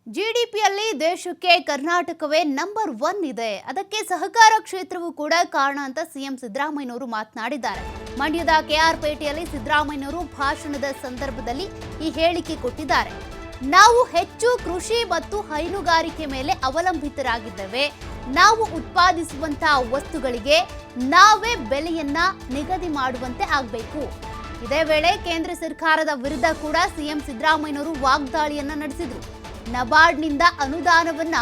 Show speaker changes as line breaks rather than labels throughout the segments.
ಜಿಡಿಪಿಯಲ್ಲಿ ದೇಶಕ್ಕೆ ಕರ್ನಾಟಕವೇ ನಂಬರ್ 1 ಇದೆ. ಅದಕ್ಕೆ ಸಹಕಾರ ಕ್ಷೇತ್ರವೂ ಕೂಡ ಕಾರಣ ಅಂತ ಸಿಎಂ ಸಿದ್ದರಾಮಯ್ಯನವರು ಮಾತನಾಡಿದ್ದಾರೆ. ಮಂಡ್ಯದ ಕೆಆರ್ಪೇಟೆಯಲ್ಲಿ ಸಿದ್ದರಾಮಯ್ಯನವರು ಭಾಷಣದ ಸಂದರ್ಭದಲ್ಲಿ ಈ ಹೇಳಿಕೆ ಕೊಟ್ಟಿದ್ದಾರೆ. ನಾವು ಹೆಚ್ಚು ಕೃಷಿ ಮತ್ತು ಹೈನುಗಾರಿಕೆ ಮೇಲೆ ಅವಲಂಬಿತರಾಗಿದ್ದೇವೆ. ನಾವು ಉತ್ಪಾದಿಸುವಂತಹ ವಸ್ತುಗಳಿಗೆ ನಾವೇ ಬೆಲೆಯನ್ನ ನಿಗದಿ ಮಾಡುವಂತೆ ಆಗಬೇಕು. ಇದೇ ವೇಳೆ ಕೇಂದ್ರ ಸರ್ಕಾರದ ವಿರುದ್ಧ ಕೂಡ ಸಿಎಂ ಸಿದ್ದರಾಮಯ್ಯನವರು ವಾಗ್ದಾಳಿಯನ್ನ ನಡೆಸಿದರು. ನಬಾರ್ಡ್ನಿಂದ ಅನುದಾನವನ್ನ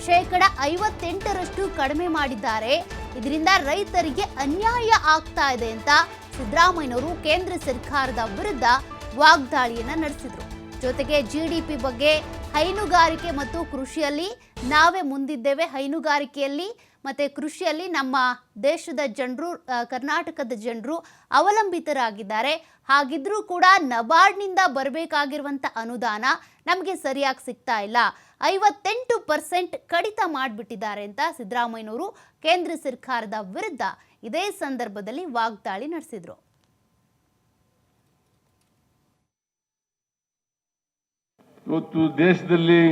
58% ಕಡಿಮೆ ಮಾಡಿದ್ದಾರೆ. ಇದರಿಂದ ರೈತರಿಗೆ ಅನ್ಯಾಯ ಆಗ್ತಾ ಇದೆ ಅಂತ ಸಿದ್ದರಾಮಯ್ಯನವರು ಕೇಂದ್ರ ಸರ್ಕಾರದ ವಿರುದ್ಧ ವಾಗ್ದಾಳಿಯನ್ನ ನಡೆಸಿದರು. ಜೊತೆಗೆ ಜಿಡಿಪಿ ಬಗ್ಗೆ ಹೈನುಗಾರಿಕೆ ಮತ್ತು ಕೃಷಿಯಲ್ಲಿ ನಾವೇ ಮುಂದಿದ್ದೇವೆ. ಹೈನುಗಾರಿಕೆಯಲ್ಲಿ ಮತ್ತು ಕೃಷಿಯಲ್ಲಿ ನಮ್ಮ ದೇಶದ ಜನರು, ಕರ್ನಾಟಕದ ಜನರು ಅವಲಂಬಿತರಾಗಿದ್ದಾರೆ. ಹಾಗಿದ್ರೂ ಕೂಡ ನಬಾರ್ಡ್ನಿಂದ ಬರಬೇಕಾಗಿರುವಂಥ ಅನುದಾನ ನಮಗೆ ಸರಿಯಾಗಿ ಸಿಗ್ತಾ ಇಲ್ಲ. 58% ಕಡಿತ ಮಾಡಿಬಿಟ್ಟಿದ್ದಾರೆ ಅಂತ ಸಿದ್ದರಾಮಯ್ಯನವರು ಕೇಂದ್ರ ಸರ್ಕಾರದ ವಿರುದ್ಧ ಇದೇ ಸಂದರ್ಭದಲ್ಲಿ ವಾಗ್ದಾಳಿ ನಡೆಸಿದರು.
ಇವತ್ತು ದೇಶದಲ್ಲಿ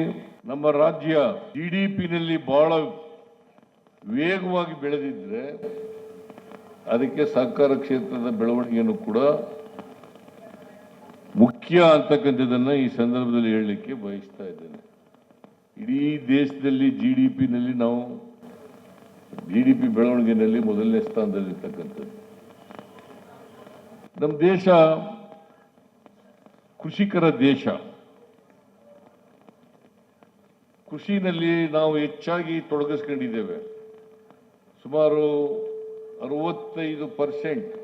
ನಮ್ಮ ರಾಜ್ಯ ಜಿಡಿಪಿನಲ್ಲಿ ಬಹಳ ವೇಗವಾಗಿ ಬೆಳೆದಿದ್ರೆ ಅದಕ್ಕೆ ಸಹಕಾರ ಕ್ಷೇತ್ರದ ಬೆಳವಣಿಗೆಯನ್ನು ಕೂಡ ಮುಖ್ಯ ಅಂತಕ್ಕಂಥದ್ದನ್ನ ಈ ಸಂದರ್ಭದಲ್ಲಿ ಹೇಳಲಿಕ್ಕೆ ಬಯಸ್ತಾ ಇದ್ದೇನೆ. ಇಡೀ ದೇಶದಲ್ಲಿ ಜಿಡಿಪಿನಲ್ಲಿ ನಾವು ಜಿಡಿಪಿ ಬೆಳವಣಿಗೆಯಲ್ಲಿ ಮೊದಲನೇ ಸ್ಥಾನದಲ್ಲಿರ್ತಕ್ಕಂಥದ್ದು. ನಮ್ಮ ದೇಶ ಕೃಷಿಕರ ದೇಶ. ಕೃಷಿನಲ್ಲಿ ನಾವು ಹೆಚ್ಚಾಗಿ ತೊಡಗಿಸ್ಕೊಂಡಿದ್ದೇವೆ. ಸುಮಾರು 65%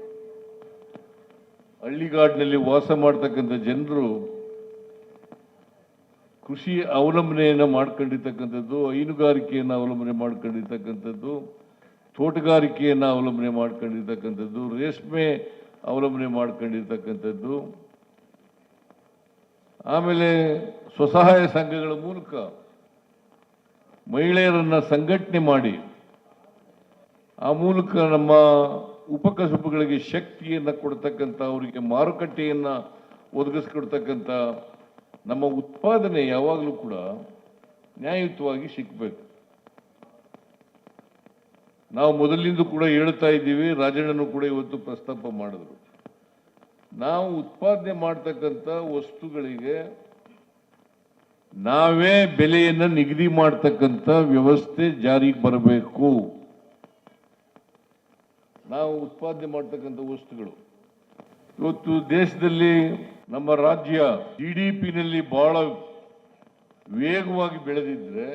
ಹಳ್ಳಿಗಾಡಿನಲ್ಲಿ ವಾಸ ಮಾಡ್ತಕ್ಕಂಥ ಜನರು ಕೃಷಿ ಅವಲಂಬನೆಯನ್ನು ಮಾಡ್ಕೊಂಡಿರ್ತಕ್ಕಂಥದ್ದು, ಹೈನುಗಾರಿಕೆಯನ್ನು ಅವಲಂಬನೆ ಮಾಡ್ಕೊಂಡಿರ್ತಕ್ಕಂಥದ್ದು, ತೋಟಗಾರಿಕೆಯನ್ನು ಅವಲಂಬನೆ ಮಾಡ್ಕೊಂಡಿರ್ತಕ್ಕಂಥದ್ದು, ರೇಷ್ಮೆ ಅವಲಂಬನೆ ಮಾಡ್ಕೊಂಡಿರ್ತಕ್ಕಂಥದ್ದು, ಆಮೇಲೆ ಸ್ವಸಹಾಯ ಸಂಘಗಳ ಮೂಲಕ ಮಹಿಳೆಯರನ್ನ ಸಂಘಟನೆ ಮಾಡಿ ಆ ಮೂಲಕ ನಮ್ಮ ಉಪಕಸಬುಗಳಿಗೆ ಶಕ್ತಿಯನ್ನು ಕೊಡ್ತಕ್ಕಂಥ, ಅವರಿಗೆ ಮಾರುಕಟ್ಟೆಯನ್ನು ಒದಗಿಸ್ಕೊಡ್ತಕ್ಕಂಥ ನಮ್ಮ ಉತ್ಪಾದನೆ ಯಾವಾಗಲೂ ಕೂಡ ನ್ಯಾಯಯುತವಾಗಿ ಸಿಕ್ಕಬೇಕು. ನಾವು ಮೊದಲಿಂದ ಕೂಡ ಹೇಳ್ತಾ ಇದ್ದೀವಿ, ರಾಜಣ್ಣನು ಕೂಡ ಇವತ್ತು ಪ್ರಸ್ತಾಪ ಮಾಡಿದ್ರು. ನಾವು ಉತ್ಪಾದನೆ ಮಾಡ್ತಕ್ಕಂಥ ವಸ್ತುಗಳಿಗೆ ನಾವೇ ಬೆಲೆಯನ್ನು ನಿಗದಿ ಮಾಡ್ತಕ್ಕಂಥ ವ್ಯವಸ್ಥೆ ಜಾರಿಗೆ ಬರಬೇಕು. ನಾವು ಉತ್ಪಾದನೆ ಮಾಡ್ತಕ್ಕಂಥ ವಸ್ತುಗಳು ಇವತ್ತು ದೇಶದಲ್ಲಿ ನಮ್ಮ ರಾಜ್ಯ ಜಿಡಿಪಿನಲ್ಲಿ ಬಹಳ ವೇಗವಾಗಿ ಬೆಳೆದಿದ್ರೆ